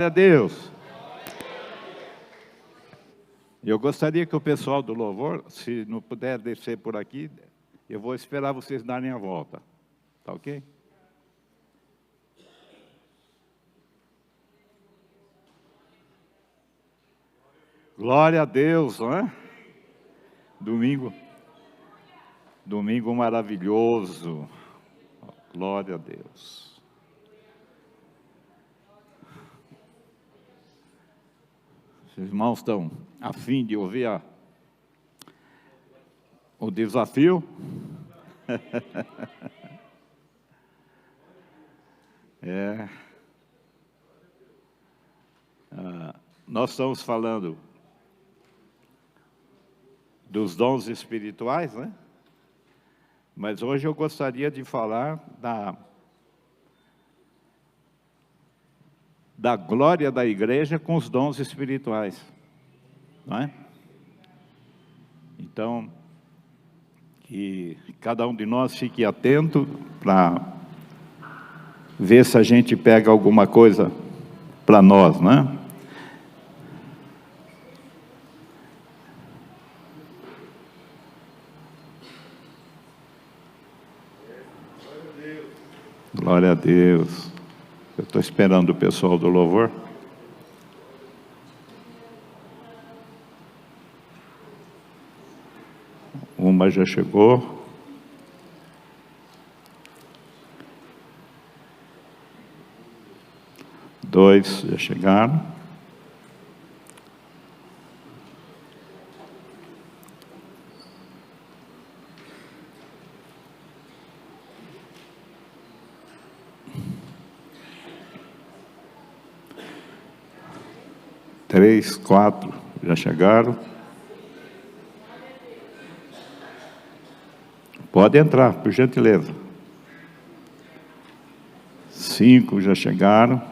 A Deus. Eu gostaria que o pessoal do louvor, se não puder descer por aqui, eu vou esperar vocês darem a volta. Tá ok? Glória a Deus, não é? Domingo maravilhoso. Glória a Deus. Os irmãos estão a fim de ouvir o desafio? Nós estamos falando dos dons espirituais, né? Mas hoje eu gostaria de falar da glória da igreja com os dons espirituais, não é? Então, que cada um de nós fique atento para ver se a gente pega alguma coisa para nós, né? Glória a Deus. Eu estou esperando o pessoal do louvor. Uma já chegou. Dois já chegaram. Três, quatro já chegaram. Pode entrar, por gentileza. 5 já chegaram.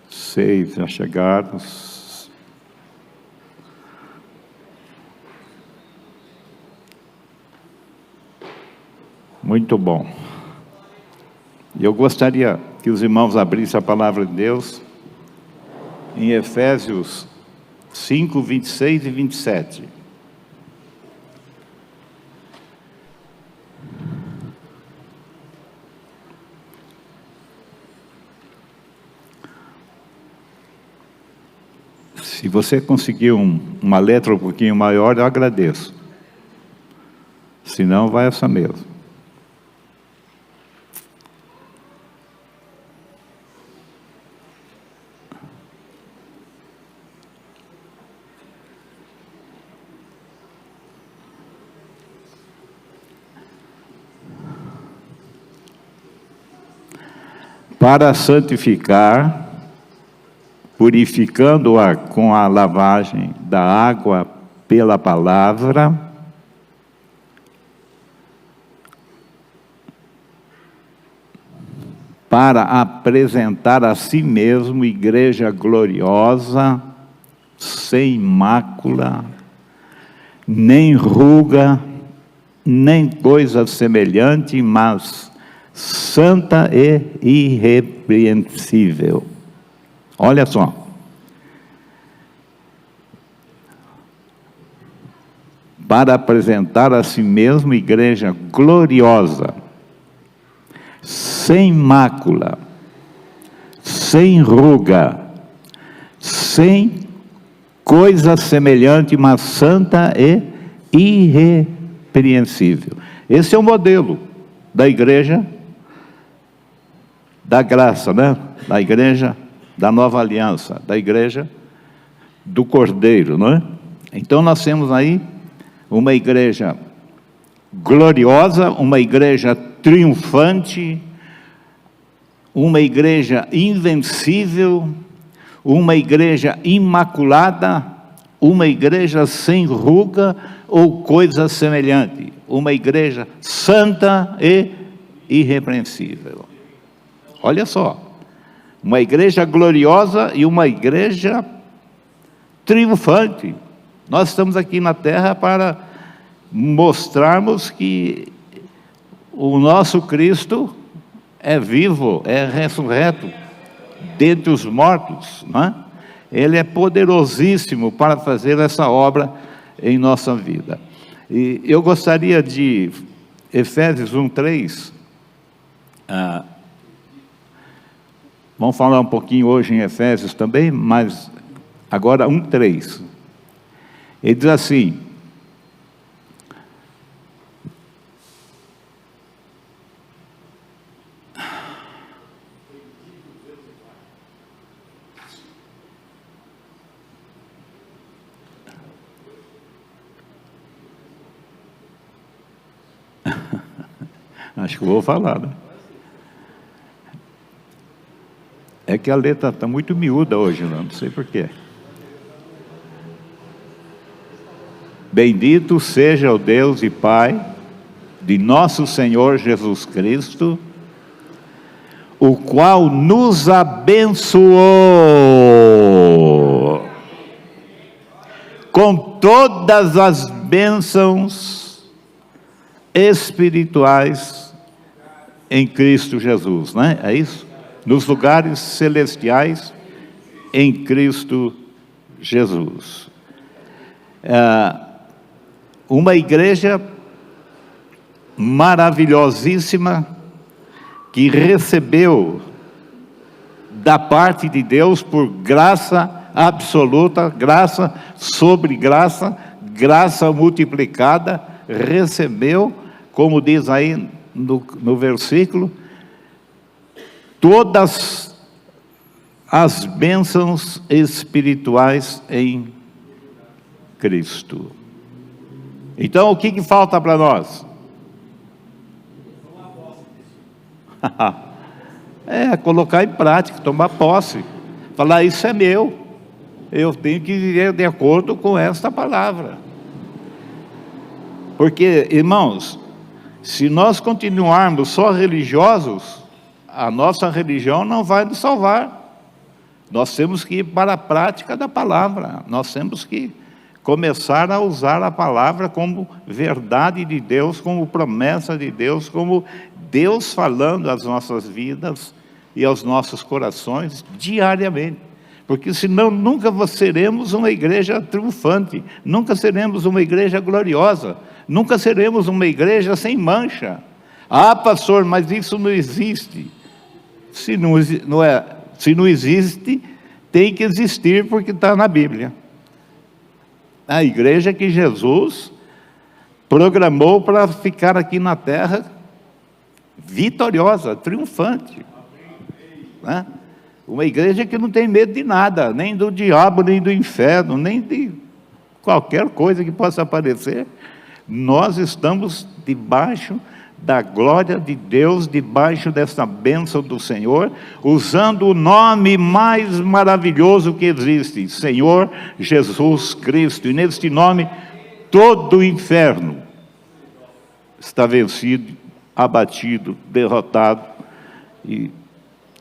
6 já chegaram. Muito bom. Eu gostaria que os irmãos abrissem a palavra de Deus em Efésios 5, 26 e 27. Se você conseguir uma letra um pouquinho maior, eu agradeço. Se não, vai essa mesmo. Para santificar, purificando-a com a lavagem da água pela palavra, para apresentar a si mesmo igreja gloriosa, sem mácula, nem ruga, nem coisa semelhante, mas santa e irrepreensível. Olha só. Para apresentar a si mesmo igreja gloriosa, sem mácula, sem ruga, sem coisa semelhante, mas santa e irrepreensível. Esse é o modelo da igreja da graça, né? Da igreja da nova aliança, da igreja do Cordeiro, não é? Então nós temos aí uma igreja gloriosa, uma igreja triunfante, uma igreja invencível, uma igreja imaculada, uma igreja sem ruga ou coisa semelhante, uma igreja santa e irrepreensível. Olha só, uma igreja gloriosa e uma igreja triunfante. Nós estamos aqui na terra para mostrarmos que o nosso Cristo é vivo, é ressurreto, dentre os mortos, não é? Ele é poderosíssimo para fazer essa obra em nossa vida. E eu gostaria de Efésios 1:3. Vamos falar um pouquinho hoje em Efésios também, mas agora 1:3. Ele diz assim: acho que eu vou falar, né? É que a letra está muito miúda hoje, não sei porquê. Bendito seja o Deus e Pai de nosso Senhor Jesus Cristo, o qual nos abençoou com todas as bênçãos espirituais em Cristo Jesus, né? É isso? Nos lugares celestiais em Cristo Jesus. Uma igreja maravilhosíssima que recebeu da parte de Deus por graça absoluta, graça sobre graça, graça multiplicada, recebeu, como diz aí no versículo, todas as bênçãos espirituais em Cristo. Então, o que falta para nós? Colocar em prática, tomar posse. Falar, isso é meu. Eu tenho que viver de acordo com esta palavra. Porque, irmãos, se nós continuarmos só religiosos, a nossa religião não vai nos salvar. Nós temos que ir para a prática da palavra. Nós temos que começar a usar a palavra como verdade de Deus, como promessa de Deus, como Deus falando às nossas vidas e aos nossos corações diariamente. Porque senão nunca seremos uma igreja triunfante, nunca seremos uma igreja gloriosa, nunca seremos uma igreja sem mancha. Ah, pastor, mas isso não existe. Se não existe, tem que existir porque está na Bíblia. A igreja que Jesus programou para ficar aqui na terra vitoriosa, triunfante, né? Uma igreja que não tem medo de nada, nem do diabo, nem do inferno, nem de qualquer coisa que possa aparecer. Nós estamos debaixo da glória de Deus, debaixo dessa bênção do Senhor, usando o nome mais maravilhoso que existe, Senhor Jesus Cristo. E neste nome, todo o inferno está vencido, abatido, derrotado, e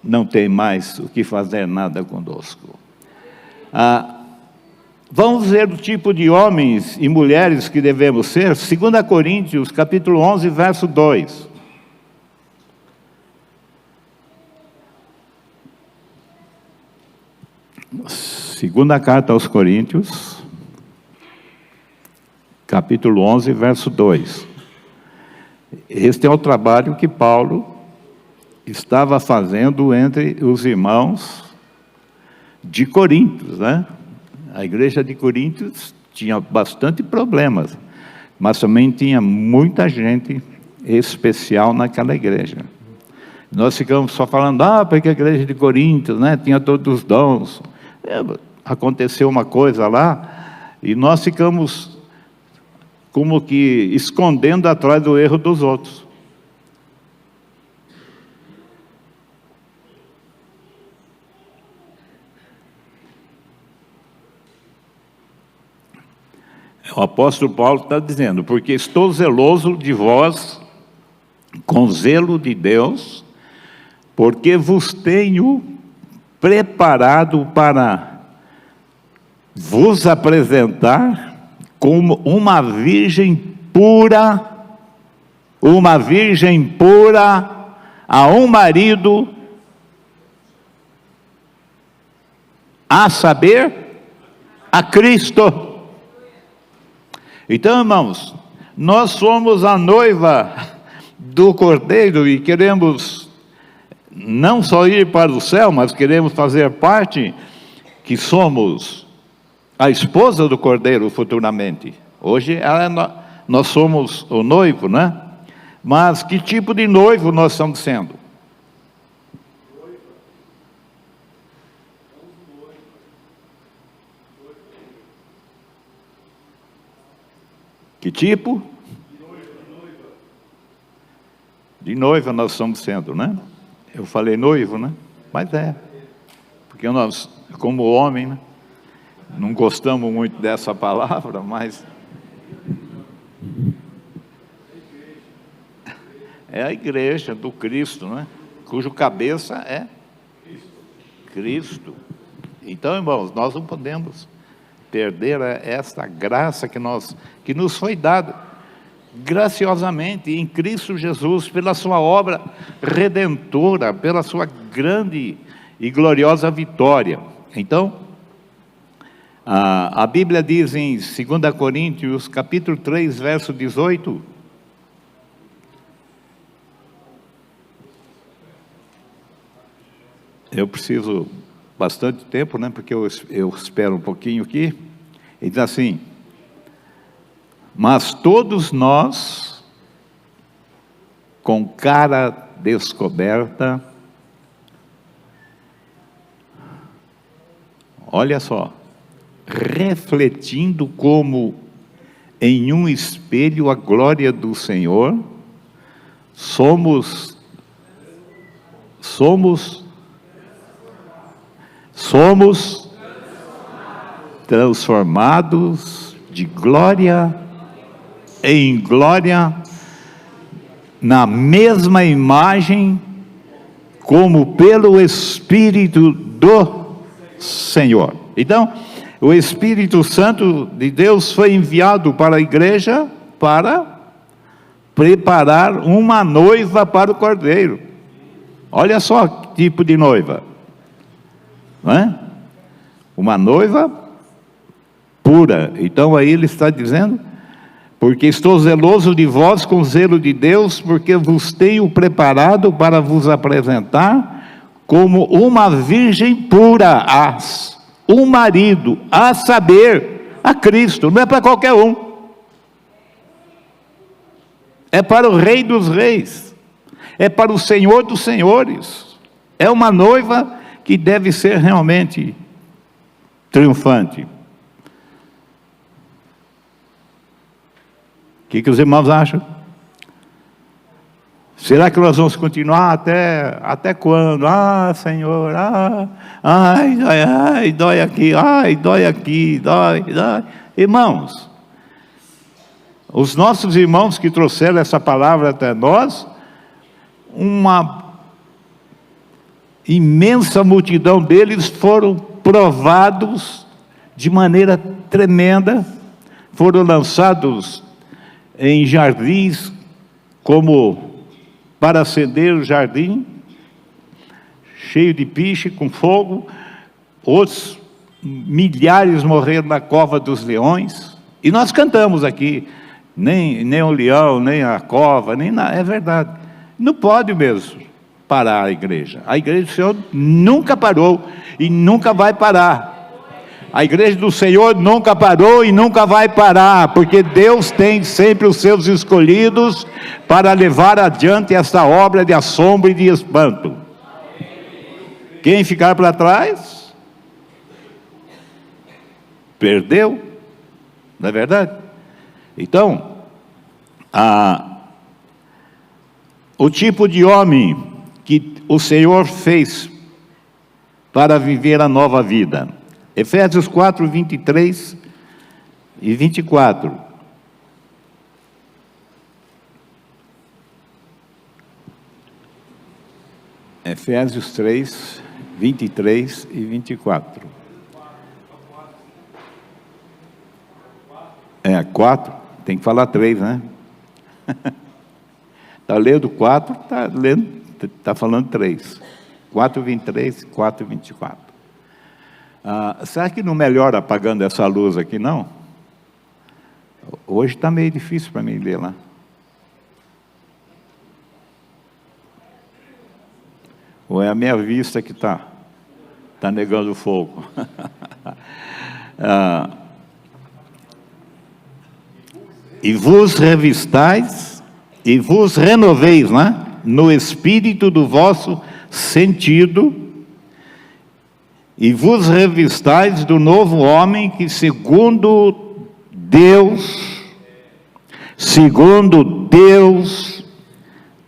não tem mais o que fazer nada conosco. Vamos ver o tipo de homens e mulheres que devemos ser. 2 Coríntios, capítulo 11, verso 2. Segunda carta aos Coríntios, capítulo 11, verso 2. Este é o trabalho que Paulo estava fazendo entre os irmãos de Coríntios, né? A igreja de Coríntios tinha bastante problemas, mas também tinha muita gente especial naquela igreja. Nós ficamos só falando, porque a igreja de Coríntios, né, tinha todos os dons. Aconteceu uma coisa lá, e nós ficamos como que escondendo atrás do erro dos outros. O apóstolo Paulo está dizendo, porque estou zeloso de vós, com zelo de Deus, porque vos tenho preparado para vos apresentar como uma virgem pura a um marido a saber, a Cristo. Então, irmãos, nós somos a noiva do Cordeiro e queremos não só ir para o céu, mas queremos fazer parte, que somos a esposa do Cordeiro futuramente. Hoje nós somos o noivo, né? Mas que tipo de noivo nós estamos sendo? Que tipo? De noiva nós estamos sendo, né? Eu falei noivo, né? Mas porque nós, como homem, né, não gostamos muito dessa palavra, mas é a igreja do Cristo, né? Cujo cabeça é Cristo. Então, irmãos, nós não podemos perder esta graça que nos foi dada graciosamente em Cristo Jesus, pela sua obra redentora, pela sua grande e gloriosa vitória. Então, a Bíblia diz em 2 Coríntios, capítulo 3, verso 18, eu preciso bastante tempo, né, porque eu espero um pouquinho aqui. Ele diz assim: mas todos nós, com cara descoberta, olha só, refletindo como em um espelho a glória do Senhor, somos transformados de glória em glória, na mesma imagem, como pelo Espírito do Senhor. Então, o Espírito Santo de Deus foi enviado para a igreja para preparar uma noiva para o Cordeiro. Olha só que tipo de noiva, não é? Uma noiva pura. Então aí ele está dizendo: porque estou zeloso de vós com zelo de Deus, porque vos tenho preparado para vos apresentar como uma virgem pura, um marido, a saber, a Cristo. Não é para qualquer um, é para o Rei dos Reis, é para o Senhor dos Senhores. É uma noiva que deve ser realmente triunfante. O que os irmãos acham? Será que nós vamos continuar até quando? Senhor, ai, dói aqui, dói. Irmãos, os nossos irmãos que trouxeram essa palavra até nós, uma imensa multidão deles foram provados de maneira tremenda, foram lançados em jardins, como para acender o jardim, cheio de piche, com fogo. Outros milhares morreram na cova dos leões. E nós cantamos aqui, nem o leão, nem a cova, nem nada. É verdade, não pode mesmo parar a igreja. A igreja do Senhor nunca parou e nunca vai parar. A igreja do Senhor nunca parou e nunca vai parar, porque Deus tem sempre os seus escolhidos para levar adiante esta obra de assombro e de espanto. Quem ficar para trás, perdeu, não é verdade? Então, o tipo de homem que o Senhor fez para viver a nova vida. Efésios 4, 23 e 24. Efésios 3, 23 e 24. 4, tem que falar 3, né? Está lendo 4, está falando 3. 4, 23, 4, 24. Será que não melhora apagando essa luz aqui, não? Hoje está meio difícil para mim ler lá. Ou é a minha vista que está negando o fogo? E vos revistais, e vos renoveis, né? No espírito do vosso sentido, e vos revistais do novo homem que segundo Deus,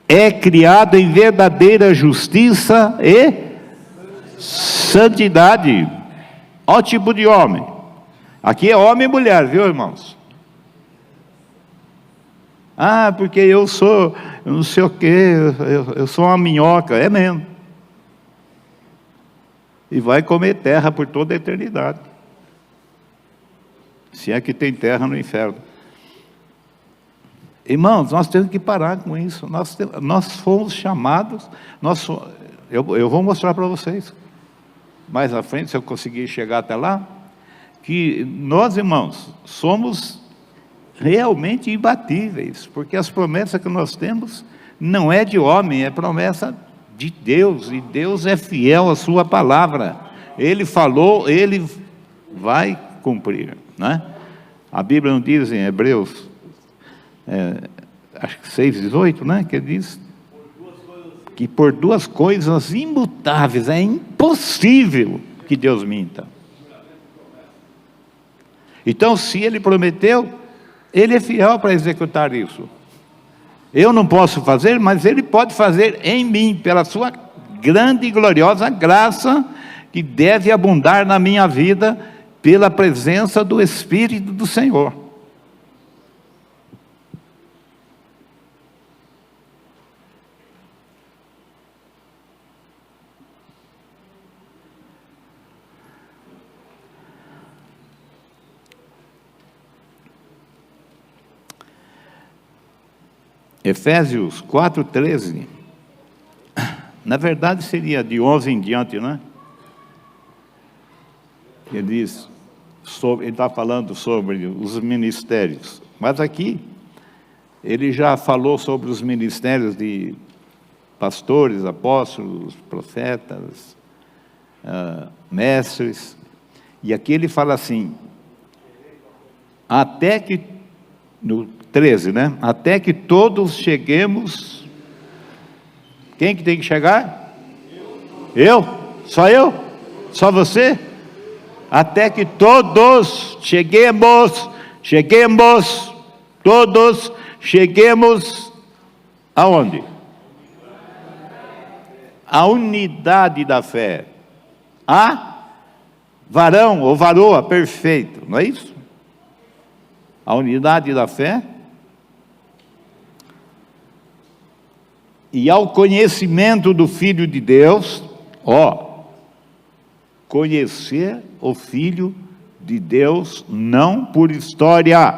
é criado em verdadeira justiça e santidade. Ó tipo de homem. Aqui é homem e mulher, viu, irmãos? Porque eu sou, não sei o quê, eu sou uma minhoca. É mesmo. E vai comer terra por toda a eternidade. Se é que tem terra no inferno. Irmãos, nós temos que parar com isso. Nós fomos chamados, eu vou mostrar para vocês, mais à frente, se eu conseguir chegar até lá, que nós, irmãos, somos realmente imbatíveis, porque as promessas que nós temos não é de homem, é promessa de Deus, e Deus é fiel à sua palavra. Ele falou, Ele vai cumprir, né? A Bíblia não diz em Hebreus, acho que 6,18, né? Que diz que por duas coisas imutáveis é impossível que Deus minta. Então, se Ele prometeu, Ele é fiel para executar isso. Eu não posso fazer, mas Ele pode fazer em mim, pela sua grande e gloriosa graça, que deve abundar na minha vida, pela presença do Espírito do Senhor. Efésios 4,13, na verdade seria de 11 em diante, né? Ele diz, ele está falando sobre os ministérios, mas aqui, ele já falou sobre os ministérios de pastores, apóstolos, profetas, mestres, e aqui ele fala assim, até que, no 13, né? Até que todos cheguemos. Quem que tem que chegar? Eu? Só eu? Só você? Até que todos todos cheguemos aonde? A unidade da fé. Varão ou varoa perfeito, não é isso? A unidade da fé. E ao conhecimento do Filho de Deus, conhecer o Filho de Deus não por história,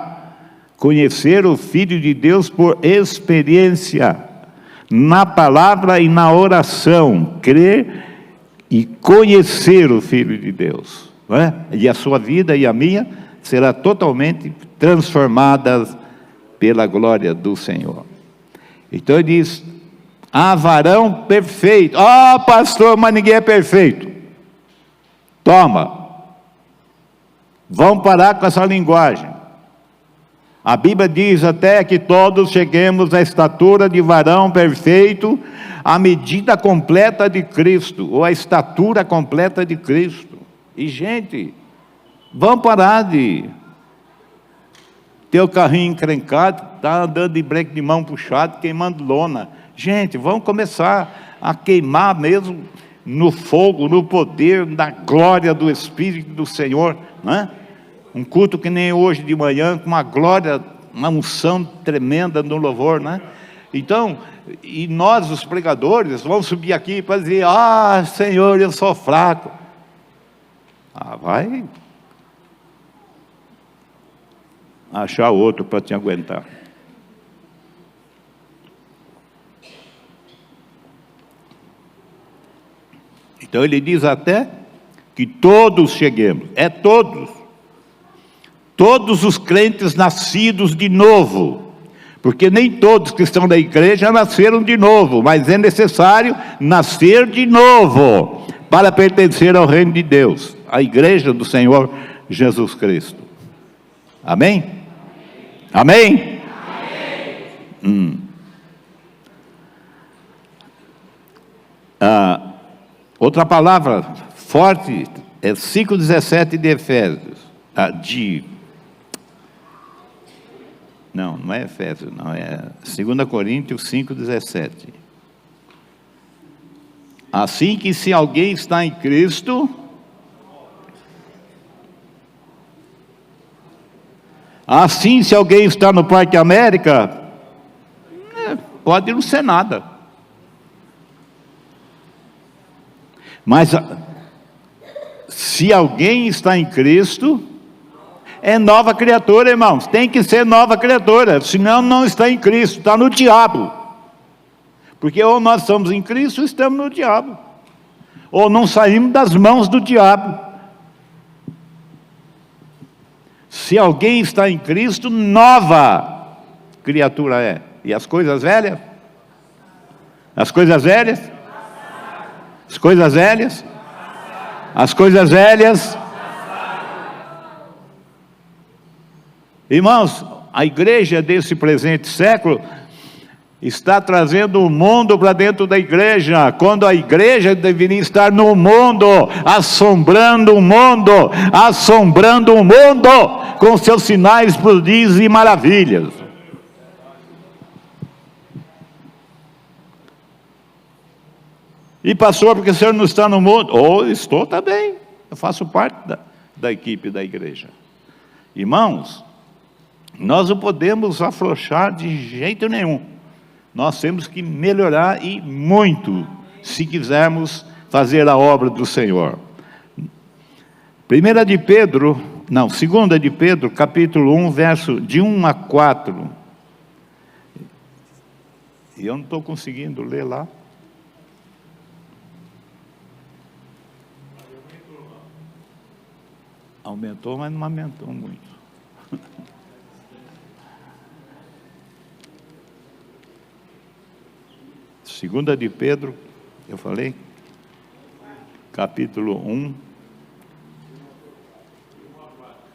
conhecer o Filho de Deus por experiência, na palavra e na oração, crer e conhecer o Filho de Deus, não é? E a sua vida e a minha será totalmente transformada pela glória do Senhor. Então ele diz, varão perfeito. Pastor, mas ninguém é perfeito. Toma. Vamos parar com essa linguagem. A Bíblia diz até que todos cheguemos à estatura de varão perfeito, à medida completa de Cristo, ou à estatura completa de Cristo. E gente, vamos parar de ter o carrinho encrencado, está andando de breque de mão puxado, queimando lona. Gente, vamos começar a queimar mesmo no fogo, no poder, na glória do Espírito do Senhor, né? Um culto que nem hoje de manhã, com uma glória, uma unção tremenda no louvor, né? Então, e nós os pregadores, vamos subir aqui para dizer, Senhor, eu sou fraco. Vai achar outro para te aguentar. Então ele diz até que todos cheguemos. É todos. Todos os crentes nascidos de novo. Porque nem todos que estão na igreja nasceram de novo, mas é necessário nascer de novo para pertencer ao reino de Deus, à igreja do Senhor Jesus Cristo. Amém? Amém? Outra palavra forte é 5,17 de Efésios. Não é Efésios, não, é 2 Coríntios 5,17. Assim que se alguém está em Cristo, assim se alguém está no Parque América, pode não ser nada. Mas se alguém está em Cristo, é nova criatura, irmãos. Tem que ser nova criatura, senão não está em Cristo, está no diabo. Porque ou nós estamos em Cristo, ou estamos no diabo. Ou não saímos das mãos do diabo. Se alguém está em Cristo, nova criatura é. E as coisas velhas? As coisas velhas? As coisas velhas? As coisas velhas? Irmãos, a igreja desse presente século está trazendo o mundo para dentro da igreja, quando a igreja deveria estar no mundo, assombrando o mundo, com seus sinais, prodígios e maravilhas. E pastor, porque o senhor não está no mundo? Estou também, eu faço parte da equipe da igreja. Irmãos, nós não podemos afrouxar de jeito nenhum. Nós temos que melhorar e muito, se quisermos fazer a obra do Senhor. 2 de Pedro, capítulo 1, verso de 1 a 4. E eu não estou conseguindo ler lá. Aumentou, mas não aumentou muito. 2 de Pedro, eu falei, capítulo 1,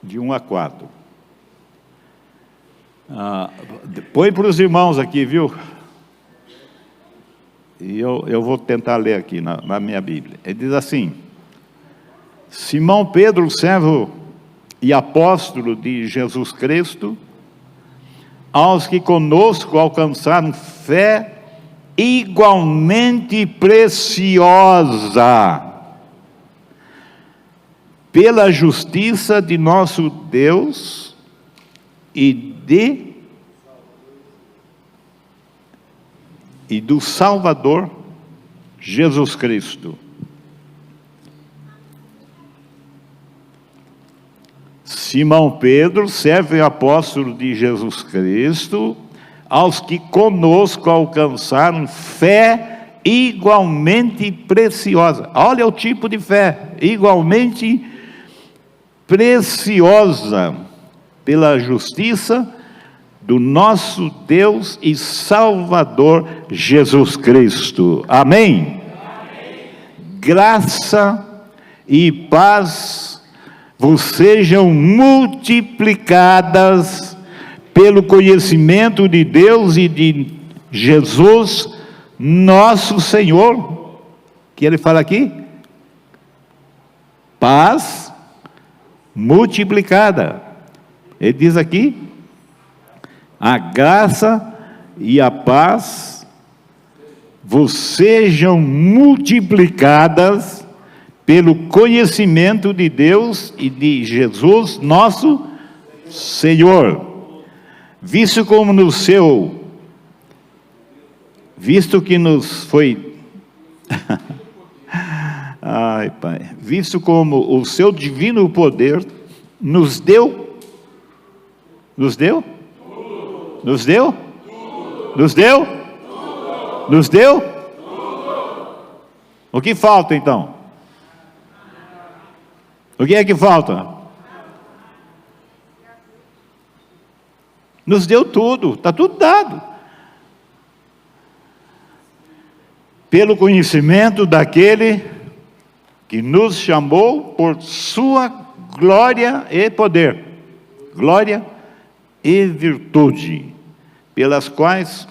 de 1 a 4. Põe para os irmãos aqui, viu? E eu vou tentar ler aqui na minha Bíblia. Ele diz assim: Simão Pedro, servo e apóstolo de Jesus Cristo, aos que conosco alcançaram fé igualmente preciosa, pela justiça de nosso Deus e do Salvador Jesus Cristo. Simão Pedro, servo e apóstolo de Jesus Cristo, aos que conosco alcançaram fé igualmente preciosa. Olha o tipo de fé, igualmente preciosa, pela justiça do nosso Deus e Salvador Jesus Cristo. Amém? Amém. Graça e paz vos sejam multiplicadas pelo conhecimento de Deus e de Jesus, nosso Senhor. Que ele fala aqui? Paz multiplicada. Ele diz aqui: a graça e a paz vos sejam multiplicadas pelo conhecimento de Deus e de Jesus, nosso Senhor. Visto que nos foi visto como o seu divino poder nos deu o que falta então? O que é que falta? Nos deu tudo, está tudo dado. Pelo conhecimento daquele que nos chamou por sua glória e poder, glória e virtude, pelas quais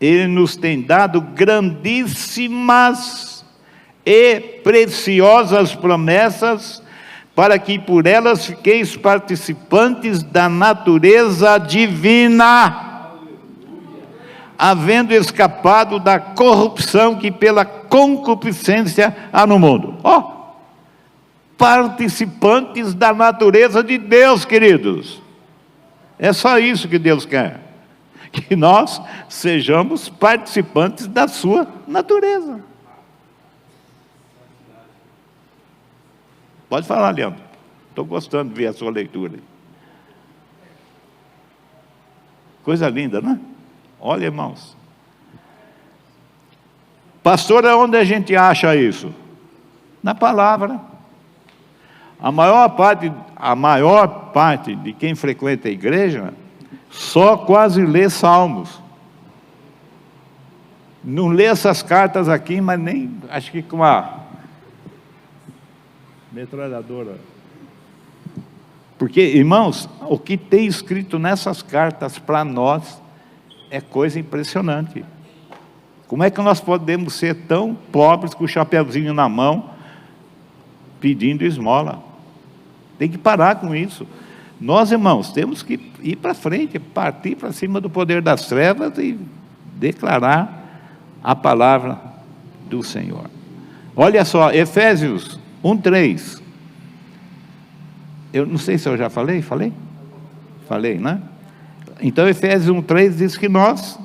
Ele nos tem dado grandíssimas e preciosas promessas, para que por elas fiqueis participantes da natureza divina, havendo escapado da corrupção que pela concupiscência há no mundo. Participantes da natureza de Deus, queridos. É só isso que Deus quer, que nós sejamos participantes da sua natureza. Pode falar, Leandro. Estou gostando de ver a sua leitura. Coisa linda, não é? Olha, irmãos. Pastor, onde a gente acha isso? Na palavra. A maior parte de quem frequenta a igreja só quase lê Salmos. Não lê essas cartas aqui, mas nem, acho que com a metralhadora. Porque, irmãos, o que tem escrito nessas cartas para nós é coisa impressionante. Como é que nós podemos ser tão pobres com o chapeuzinho na mão, pedindo esmola? Tem que parar com isso. Nós, irmãos, temos que ir para frente, partir para cima do poder das trevas e declarar a palavra do Senhor. Olha só, Efésios 1:3. Eu não sei se eu já falei, né? Então Efésios 1:3 diz que nós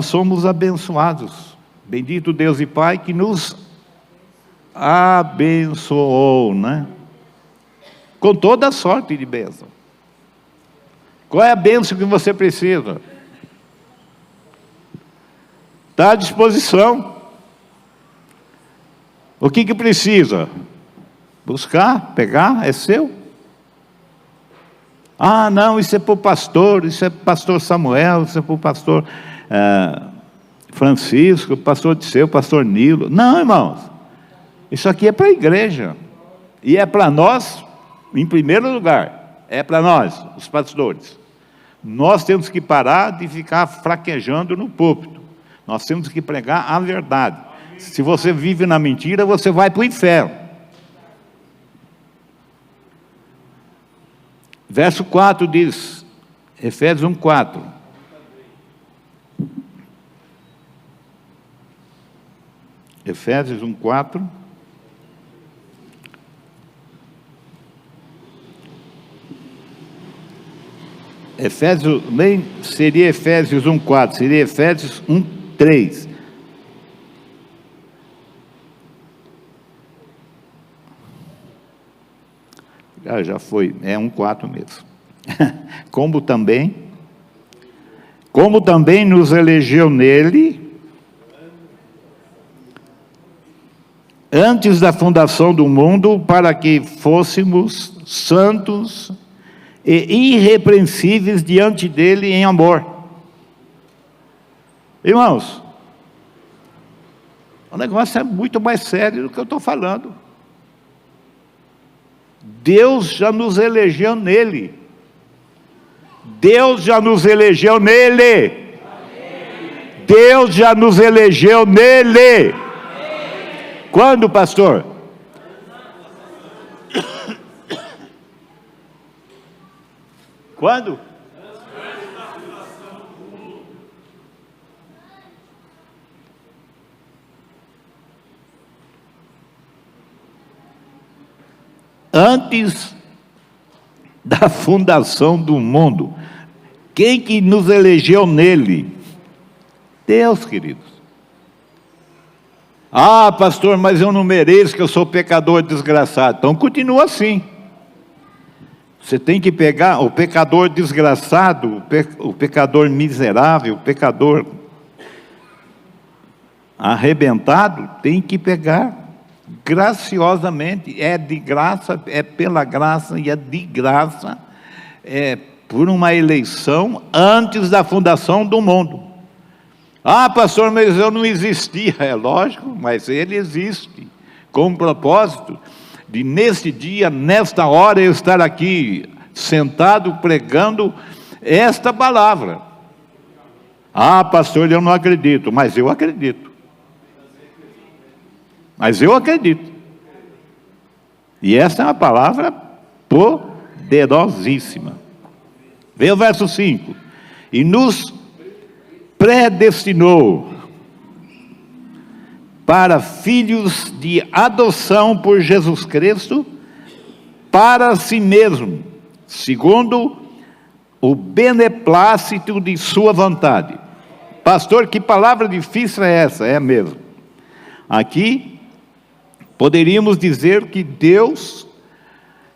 somos abençoados. Bendito Deus e Pai que nos abençoou, né? Com toda sorte de bênção. Qual é a bênção que você precisa? Está à disposição. O que precisa? Buscar, pegar, é seu. Ah, não, isso é para o pastor, isso é para o pastor Samuel, isso é para o pastor Francisco, o pastor Disseu, o pastor Nilo. Não, irmãos, isso aqui é para a igreja. E é para nós, em primeiro lugar, é para nós, os pastores. Nós temos que parar de ficar fraquejando no púlpito. Nós temos que pregar a verdade. Se você vive na mentira, você vai para o inferno. Verso 4 diz, Efésios 1:4. Efésios 1:4. Efésios, nem seria Efésios 1:4, seria Efésios 1:3. Já foi, é 1:4 mesmo. Como também nos elegeu nele, antes da fundação do mundo, para que fôssemos santos e irrepreensíveis diante dele em amor. Irmãos, o negócio é muito mais sério do que eu estou falando. Deus já nos elegeu nele. Deus já nos elegeu nele. Deus já nos elegeu nele. Quando, pastor? Quando? Antes da fundação do mundo. Quem que nos elegeu nele? Deus, queridos. Ah, pastor, mas eu não mereço, que eu sou pecador desgraçado. Então continua assim. Você tem que pegar o pecador desgraçado, o pecador miserável, o pecador arrebentado, tem que pegar graciosamente, é de graça, é pela graça e é de graça, é por uma eleição antes da fundação do mundo. Ah, pastor, mas eu não existia. É lógico, mas ele existe, com o propósito de nesse dia, nesta hora, eu estar aqui, sentado, pregando esta palavra. Ah, pastor, eu não acredito, mas eu acredito. Mas eu acredito. E essa é uma palavra poderosíssima. Vê o verso 5. E nos predestinou para filhos de adoção por Jesus Cristo, para si mesmo, segundo o beneplácito de sua vontade. Pastor, que palavra difícil é essa? É mesmo. Aqui, poderíamos dizer que Deus,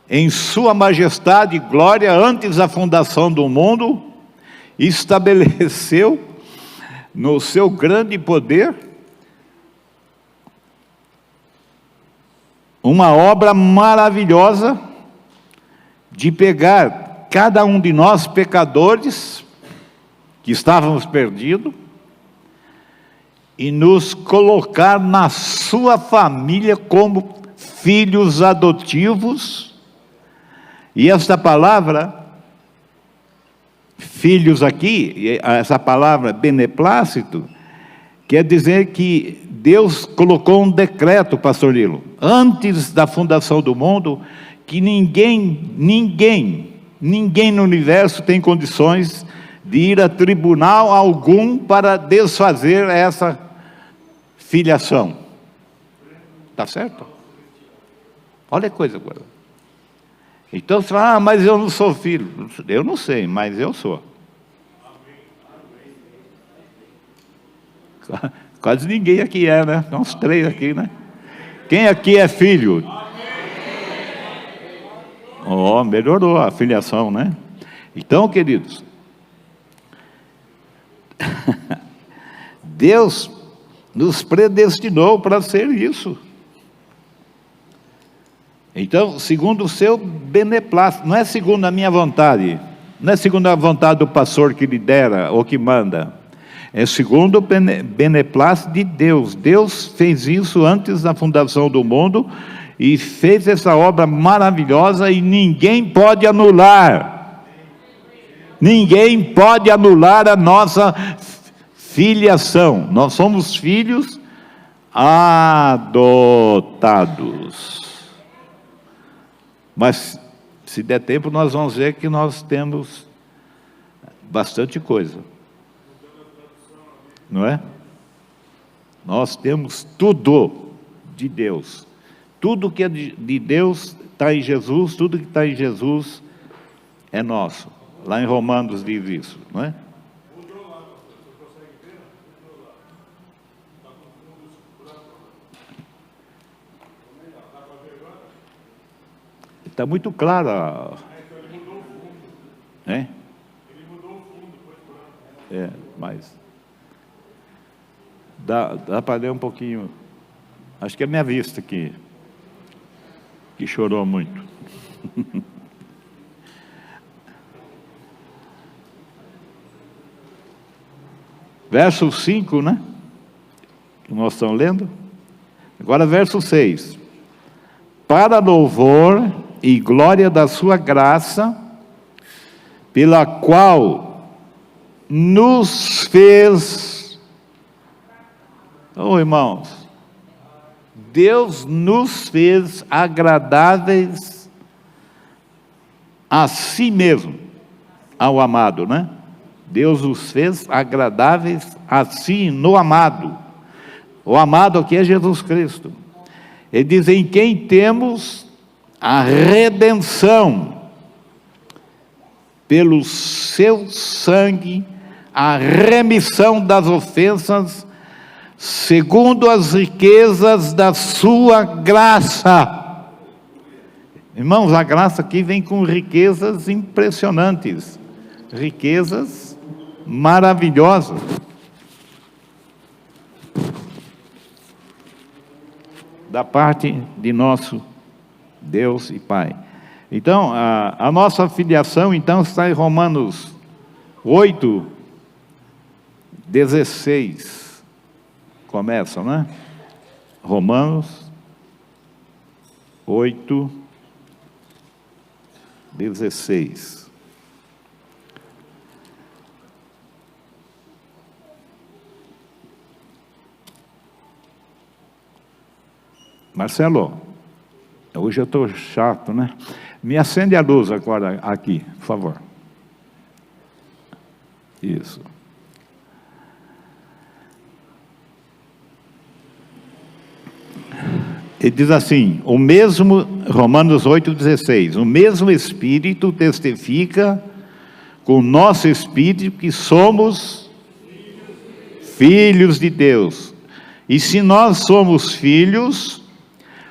em sua majestade e glória, antes da fundação do mundo, estabeleceu, no seu grande poder, uma obra maravilhosa, de pegar cada um de nós pecadores, que estávamos perdidos, e nos colocar na sua família como filhos adotivos. E esta palavra, filhos aqui, essa palavra beneplácito, quer dizer que Deus colocou um decreto, pastor Lilo, antes da fundação do mundo, que ninguém no universo tem condições de ir a tribunal algum para desfazer essa filiação. Está certo? Olha a coisa agora. Então você fala, mas eu não sou filho. Eu não sei, mas eu sou. Quase ninguém aqui é, né? Tem uns 3 aqui, né? Quem aqui é filho? Oh, melhorou a filiação, né? Então, queridos, Deus nos predestinou para ser isso. Então, segundo o seu beneplácito, não é segundo a minha vontade, não é segundo a vontade do pastor que lidera ou que manda, é segundo o beneplácito de Deus. Deus fez isso antes da fundação do mundo e fez essa obra maravilhosa e ninguém pode anular. Ninguém pode anular a nossa filiação. Nós somos filhos adotados. Mas, se der tempo, nós vamos ver que nós temos bastante coisa. Não é? Nós temos tudo de Deus. Tudo que é de Deus está em Jesus, tudo que está em Jesus é nosso. Lá em Romanos diz isso, não é? Está muito claro. É? Ele mudou o fundo. É, mas dá para ler um pouquinho. Acho que é minha vista que chorou muito. Verso 5, né? Que nós estamos lendo. Agora verso 6. Para louvor e glória da sua graça, pela qual nos fez, irmãos, Deus nos fez agradáveis a si mesmo, ao amado, né? Deus os fez agradáveis a si no amado. O amado aqui é Jesus Cristo. Ele diz, em quem temos a redenção, pelo seu sangue, a remissão das ofensas, segundo as riquezas da sua graça. Irmãos, a graça aqui vem com riquezas impressionantes, riquezas maravilhosas. da parte de nosso Deus e Pai. Então, a nossa filiação, então, está em Romanos 8, 16. Começa, né? Romanos 8, 16. Marcelo, hoje eu estou chato, né? Me acende a luz agora aqui, por favor. Isso. Ele diz assim, o mesmo, Romanos 8,16, o mesmo Espírito testifica com o nosso Espírito que somos filhos de Deus. E se nós somos filhos,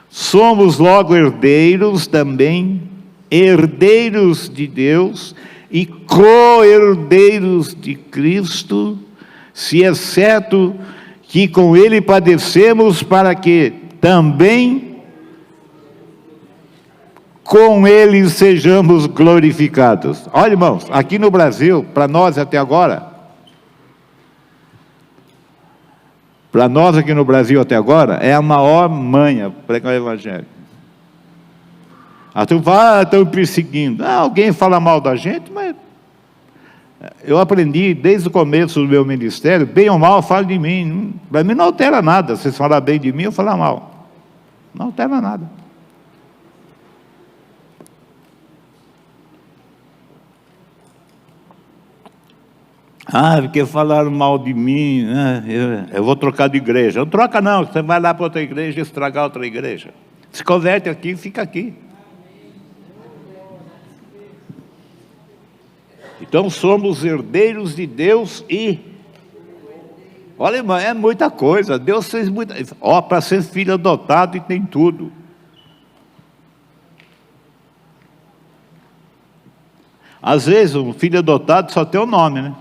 somos logo herdeiros também, herdeiros de Deus e co-herdeiros de Cristo, se é certo que com Ele padecemos, para que também com Ele sejamos glorificados. Olha, irmãos, aqui no Brasil, para nós até agora, é a maior manha pregar o Evangelho. A turma fala, estão perseguindo. Alguém fala mal da gente, mas eu aprendi desde o começo do meu ministério, bem ou mal, falo de mim. Para mim não altera nada, vocês falar bem de mim ou falar mal. Não altera nada. Porque falaram mal de mim, né? Eu vou trocar de igreja. Não troca não, você vai lá para outra igreja e estragar outra igreja. Se converte aqui, fica aqui. Então somos herdeiros de Deus e... Olha, irmão, é muita coisa. Deus fez muita... para ser filho adotado e tem tudo. Às vezes um filho adotado só tem o nome, né?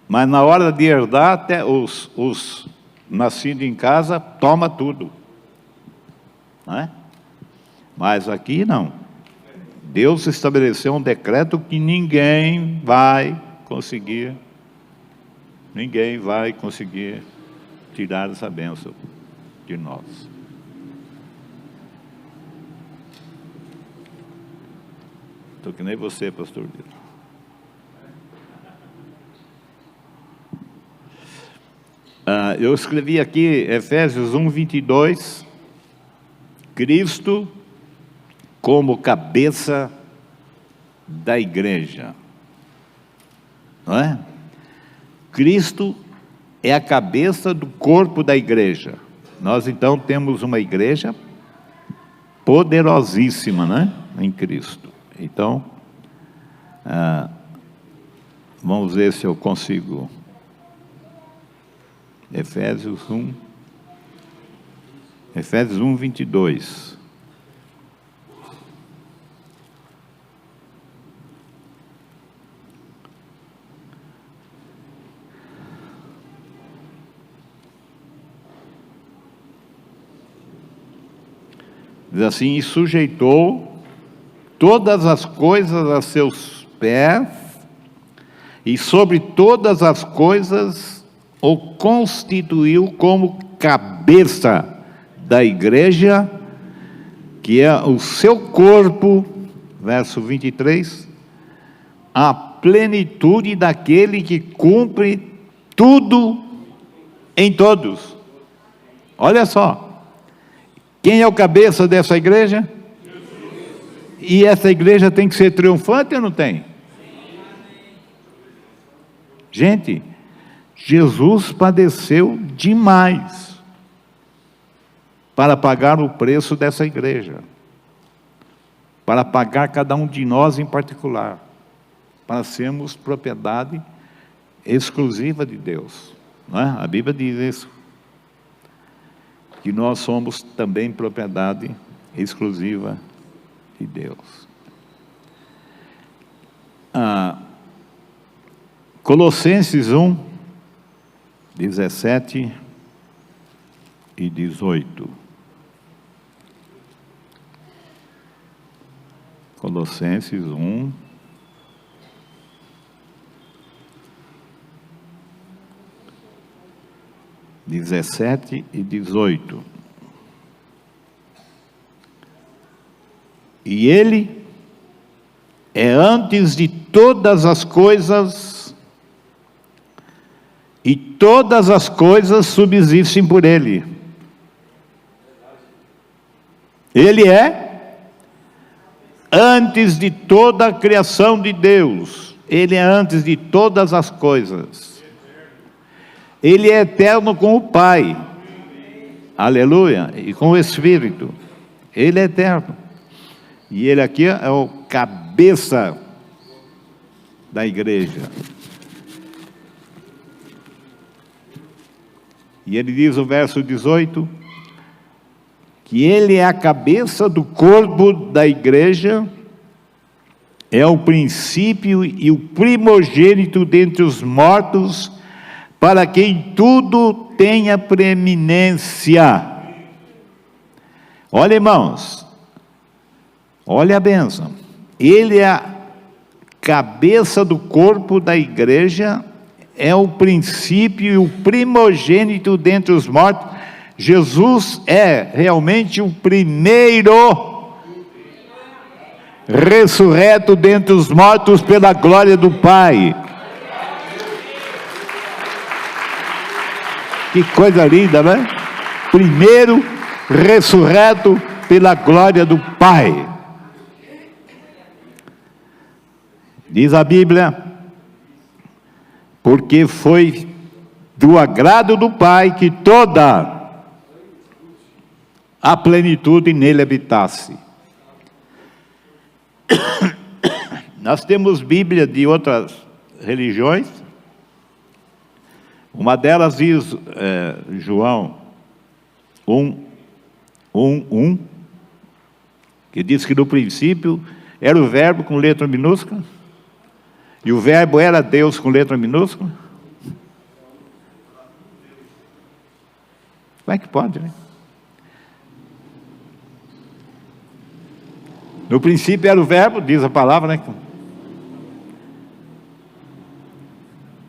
Mas na hora de herdar, até os nascidos em casa, toma tudo. Não é? Mas aqui não. Deus estabeleceu um decreto que ninguém vai conseguir tirar essa bênção de nós. Estou que nem você, pastor Lito. Eu escrevi aqui, Efésios 1, 22, Cristo como cabeça da igreja. Não é? Cristo é a cabeça do corpo da igreja. Nós então temos uma igreja poderosíssima, né? Em Cristo. Então, vamos ver se eu consigo. Efésios 1, 22. Diz assim, e sujeitou todas as coisas a seus pés, e sobre todas as coisas o constituiu como cabeça da igreja, que é o seu corpo, verso 23, a plenitude daquele que cumpre tudo em todos. Olha só, quem é o cabeça dessa igreja? E essa igreja tem que ser triunfante ou não tem? Gente, Jesus padeceu demais para pagar o preço dessa igreja, para pagar cada um de nós em particular, para sermos propriedade exclusiva de Deus, não é? A Bíblia diz isso, que nós somos também propriedade exclusiva de Deus. Colossenses 1, 17 e 18. Colossenses 1, 17 e 18. E ele é antes de todas as coisas, e todas as coisas subsistem por ele. Ele é antes de toda a criação de Deus. Ele é antes de todas as coisas. Ele é eterno com o Pai. Aleluia. E com o Espírito. Ele é eterno. E ele aqui é o cabeça da igreja. E ele diz no verso 18, que ele é a cabeça do corpo da igreja, é o princípio e o primogênito dentre os mortos, para quem tudo tenha preeminência. Olha, irmãos, olha a bênção. Ele é a cabeça do corpo da igreja, é o princípio e o primogênito dentre os mortos. Jesus é realmente o primeiro ressurreto dentre os mortos pela glória do Pai. Que coisa linda, né? Primeiro ressurreto pela glória do Pai. Diz a Bíblia, porque foi do agrado do Pai que toda a plenitude nele habitasse. Nós temos Bíblia de outras religiões. Uma delas diz, João 1:1, que diz que no princípio era o verbo com letra minúscula, e o verbo era Deus com letra minúscula. Como é que pode, né? No princípio era o verbo, diz a palavra, né?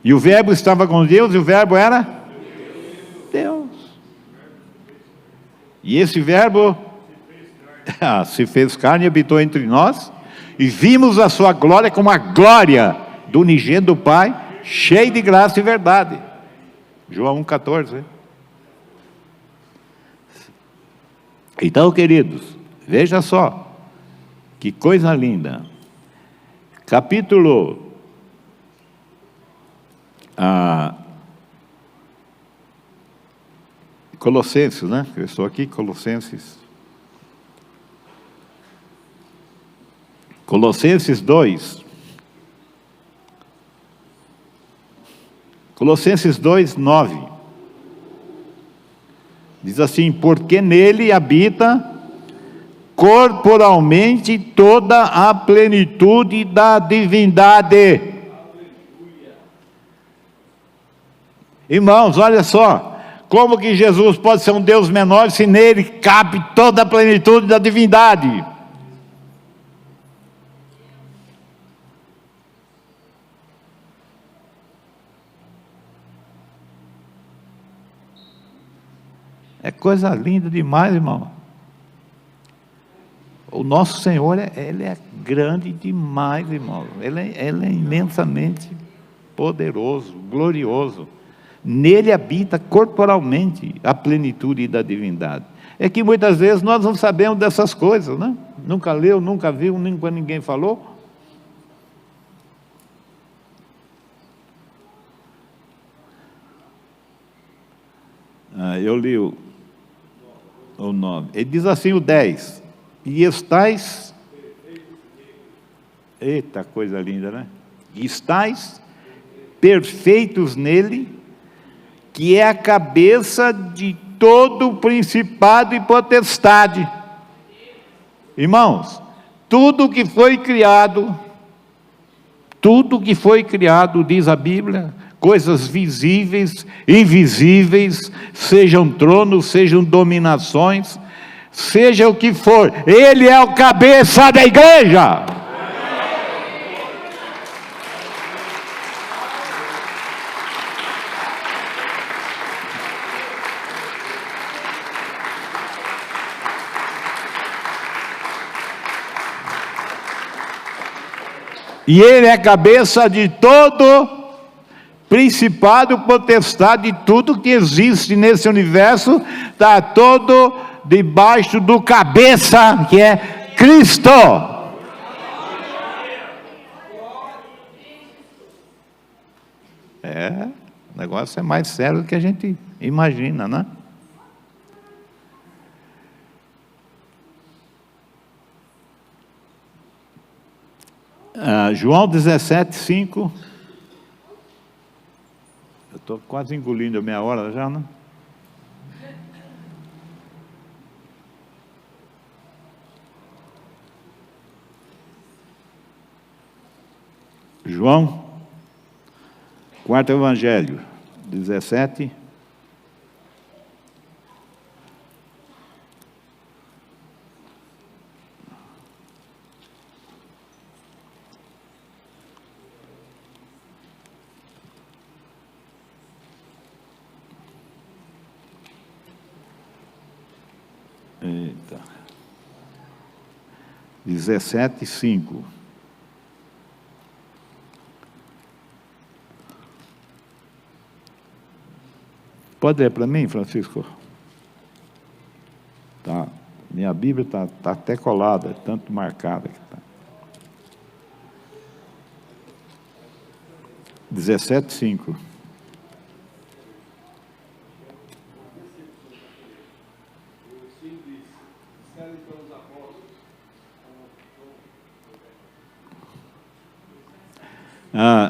E o verbo estava com Deus, e o verbo era Deus. E esse verbo se fez carne e habitou entre nós, e vimos a sua glória como a glória do unigênito do Pai, cheio de graça e verdade. João 1,14. Então, queridos, veja só, que coisa linda. Capítulo Colossenses, né? Eu estou aqui, Colossenses 2. Colossenses 2:9. Diz assim: porque nele habita corporalmente toda a plenitude da divindade. Irmãos, olha só, como que Jesus pode ser um Deus menor se nele cabe toda a plenitude da divindade? É coisa linda demais, irmão. O nosso Senhor, Ele é grande demais, irmão. Ele é imensamente poderoso, glorioso. Nele habita corporalmente a plenitude da divindade. É que muitas vezes nós não sabemos dessas coisas, né? Nunca leu, nunca viu, nunca ninguém falou. Eu li o 9. Ele diz assim o 10. E estais... Eita, coisa linda, né? E estais perfeitos nele, que é a cabeça de todo o principado e potestade. Irmãos, tudo que foi criado, diz a Bíblia, coisas visíveis, invisíveis, sejam tronos, sejam dominações, seja o que for, Ele é o cabeça da igreja. E Ele é cabeça de todo principado, potestade, de tudo que existe nesse universo, está todo debaixo do cabeça, que é Cristo. O negócio é mais sério do que a gente imagina, né? João 17:5. Eu estou quase engolindo a meia hora já, né? João, quarto evangelho, 17. Eita. 17:5. Pode ler para mim, Francisco? Tá. Minha Bíblia está até colada, tanto marcada que está. 17:5.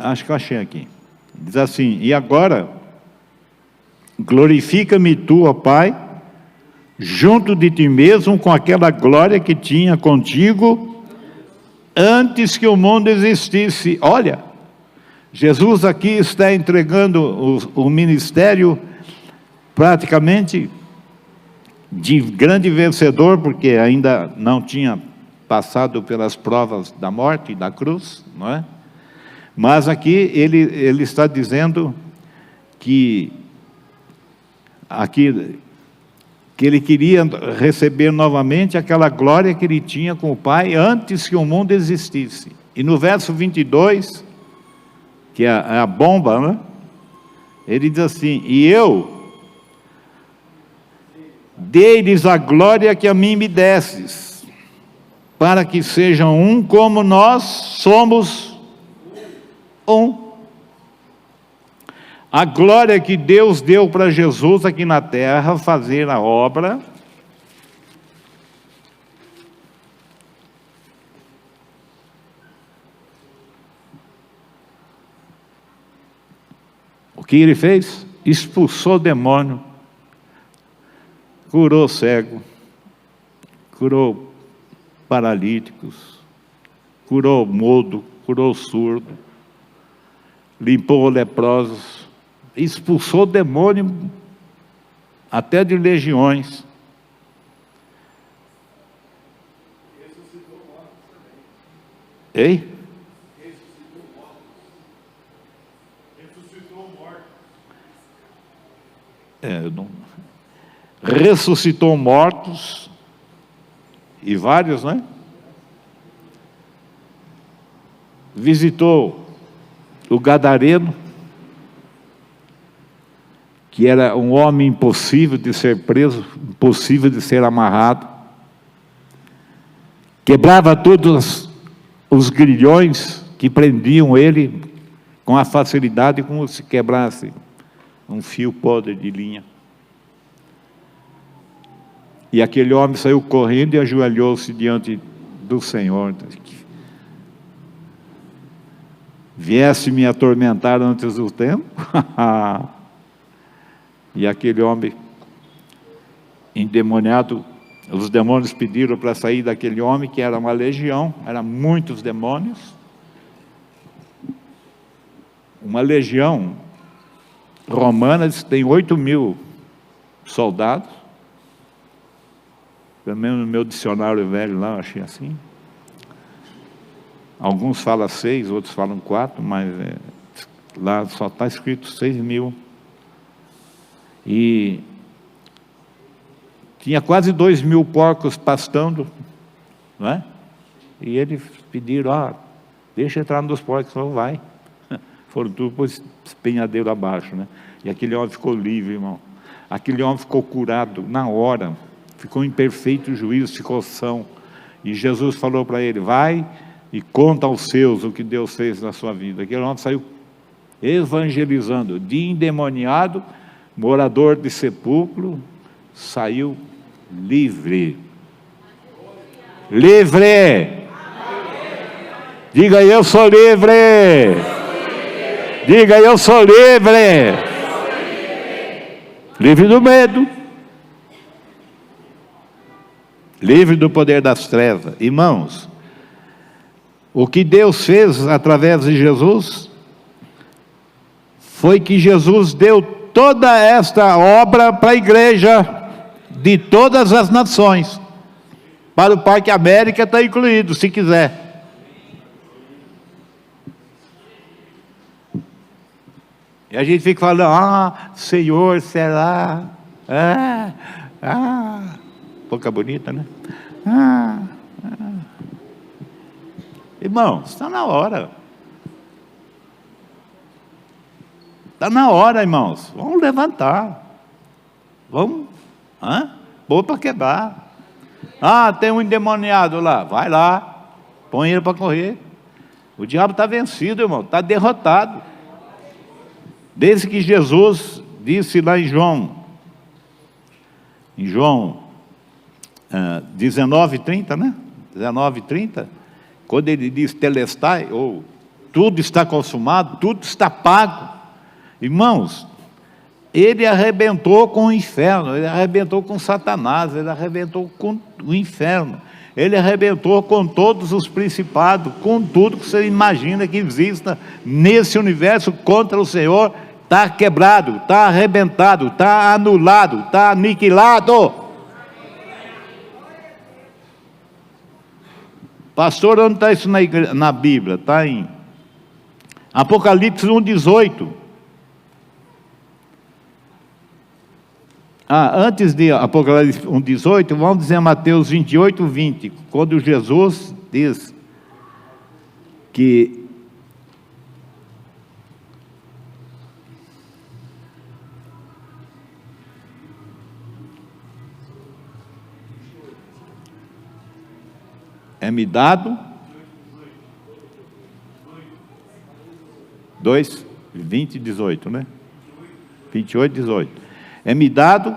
Acho que eu achei aqui. Diz assim: e agora, glorifica-me tu, ó Pai, junto de ti mesmo, com aquela glória que tinha contigo antes que o mundo existisse. Olha, Jesus aqui está entregando o ministério praticamente de grande vencedor, porque ainda não tinha passado pelas provas da morte e da cruz, não é? Mas aqui ele está dizendo que ele queria receber novamente aquela glória que ele tinha com o Pai antes que o mundo existisse. E no verso 22, que é a bomba, né? Ele diz assim: e eu dei-lhes a glória que a mim me desses, para que sejam um como nós somos um. A glória que Deus deu para Jesus aqui na terra, fazer a obra, o que ele fez? Expulsou o demônio, curou cego, curou paralíticos, curou mudo, curou surdo, limpou leprosos, expulsou o demônio até de legiões. Ei? Ressuscitou mortos, e vários, né? Visitou o gadareno, que era um homem impossível de ser preso, impossível de ser amarrado, quebrava todos os grilhões que prendiam ele com a facilidade como se quebrasse um fio podre de linha. E aquele homem saiu correndo e ajoelhou-se diante do Senhor. Viesse me atormentar antes do tempo? E aquele homem endemoniado, os demônios pediram para sair daquele homem, que era uma legião, eram muitos demônios. Uma legião romana diz que tem 8.000 soldados. Pelo menos no meu dicionário velho lá, eu achei assim. Alguns falam 6, outros falam 4, mas lá só está escrito 6.000. E tinha quase 2.000 porcos pastando, não é? E eles pediram, deixa entrar nos porcos, não vai. Foram tudo por espenhadeiro abaixo, né? E aquele homem ficou livre, irmão. Aquele homem ficou curado na hora, ficou em perfeito juízo, ficou são. E Jesus falou para ele, vai e conta aos seus o que Deus fez na sua vida. Aquele homem saiu evangelizando, de endemoniado, morador de sepulcro, saiu livre. Livre! Diga, eu sou livre! Diga, eu sou livre! Livre do medo. Livre do poder das trevas. Irmãos, o que Deus fez através de Jesus foi que Jesus deu toda esta obra para a igreja de todas as nações. Para o Parque América está incluído, se quiser. E a gente fica falando, Senhor, será? Boca bonita, né? Irmão, está na hora. Está na hora, irmãos. Vamos levantar. Vamos. Pôr para quebrar. Tem um endemoniado lá. Vai lá. Põe ele para correr. O diabo está vencido, irmão. Está derrotado. Desde que Jesus disse lá em João 19:30, né? 19:30, quando ele diz telestai, ou tudo está consumado, tudo está pago. Irmãos, ele arrebentou com o inferno, ele arrebentou com Satanás, ele arrebentou com o inferno, ele arrebentou com todos os principados, com tudo que você imagina que exista nesse universo contra o Senhor. Está quebrado, está arrebentado, está anulado, está aniquilado. Pastor, onde está isso na Bíblia? Está em Apocalipse 1:18. Antes de Apocalipse 1:18, vamos dizer Mateus 28:20, quando Jesus diz que é-me dado 20:18, né? 28:18. É-me dado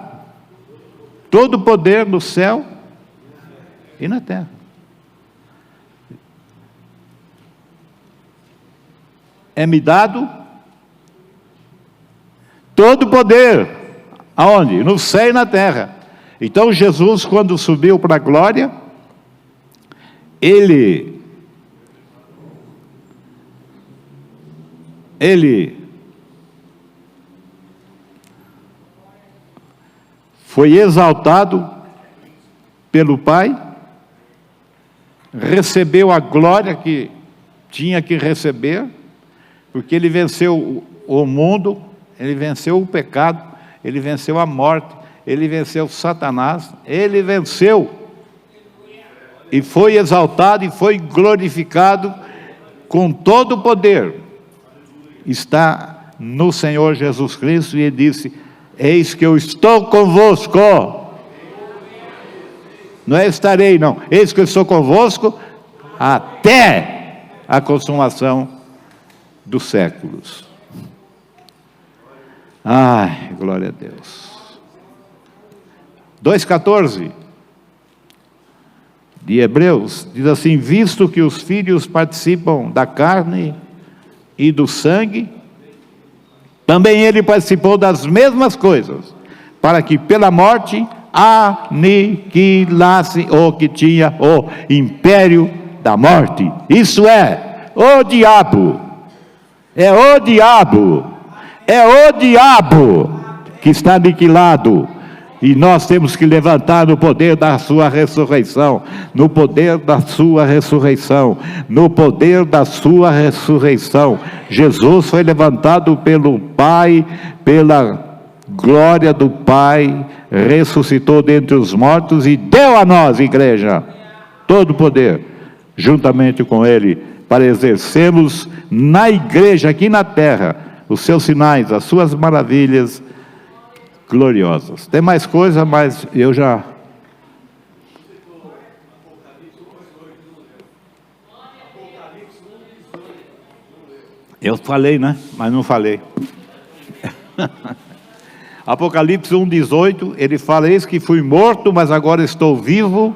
todo o poder no céu e na terra. É-me dado todo o poder. Aonde? No céu e na terra. Então Jesus, quando subiu para a glória, Ele foi exaltado pelo Pai, recebeu a glória que tinha que receber, porque Ele venceu o mundo, Ele venceu o pecado, Ele venceu a morte, Ele venceu Satanás, Ele venceu e foi exaltado e foi glorificado com todo o poder. Está no Senhor Jesus Cristo, e Ele disse: eis que eu estou convosco. Não é estarei, não. Eis que eu estou convosco até a consumação dos séculos. Ai, glória a Deus. 2:14 de Hebreus diz assim: visto que os filhos participam da carne e do sangue, também ele participou das mesmas coisas, para que pela morte aniquilasse o que tinha o império da morte. Isso é o diabo. É o diabo. É o diabo que está aniquilado. E nós temos que levantar no poder da sua ressurreição, no poder da sua ressurreição, no poder da sua ressurreição. Jesus foi levantado pelo Pai, pela glória do Pai, ressuscitou dentre os mortos e deu a nós, igreja, todo o poder, juntamente com Ele, para exercermos na igreja, aqui na terra, os seus sinais, as suas maravilhas gloriosas. Tem mais coisa, mas eu já... Eu falei, né? Mas não falei. Apocalipse 1,18, ele fala: eis que fui morto, mas agora estou vivo.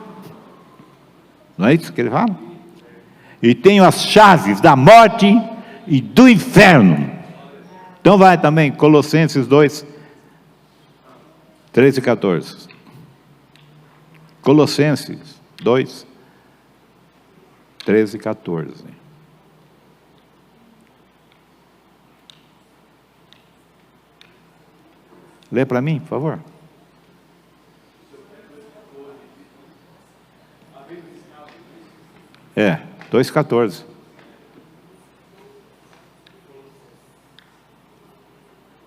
Não é isso que ele fala? E tenho as chaves da morte e do inferno. Então vai também, Colossenses 2, 13 e 14. Colossenses 2, 13 e 14. Lê para mim, por favor. É, 2,14.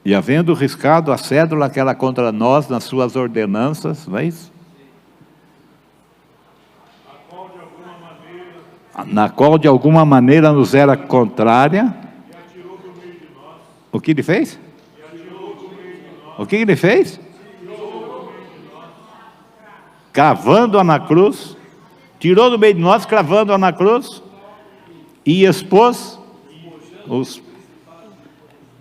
E havendo riscado a cédula que era contra nós nas suas ordenanças, não é isso? Na qual de alguma maneira nos era contrária. O que ele fez? O que ele fez? Cravando-a na cruz. Tirou do meio de nós, cravando-a na cruz. E expôs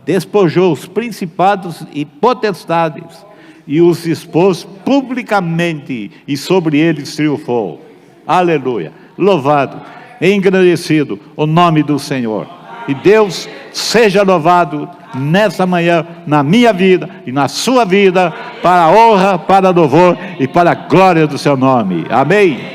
despojou os principados e potestades, e os expôs publicamente, e sobre eles triunfou. Aleluia, louvado, engrandecido o nome do Senhor, e Deus seja louvado nessa manhã, na minha vida e na sua vida, para a honra, para o louvor e para a glória do seu nome, amém.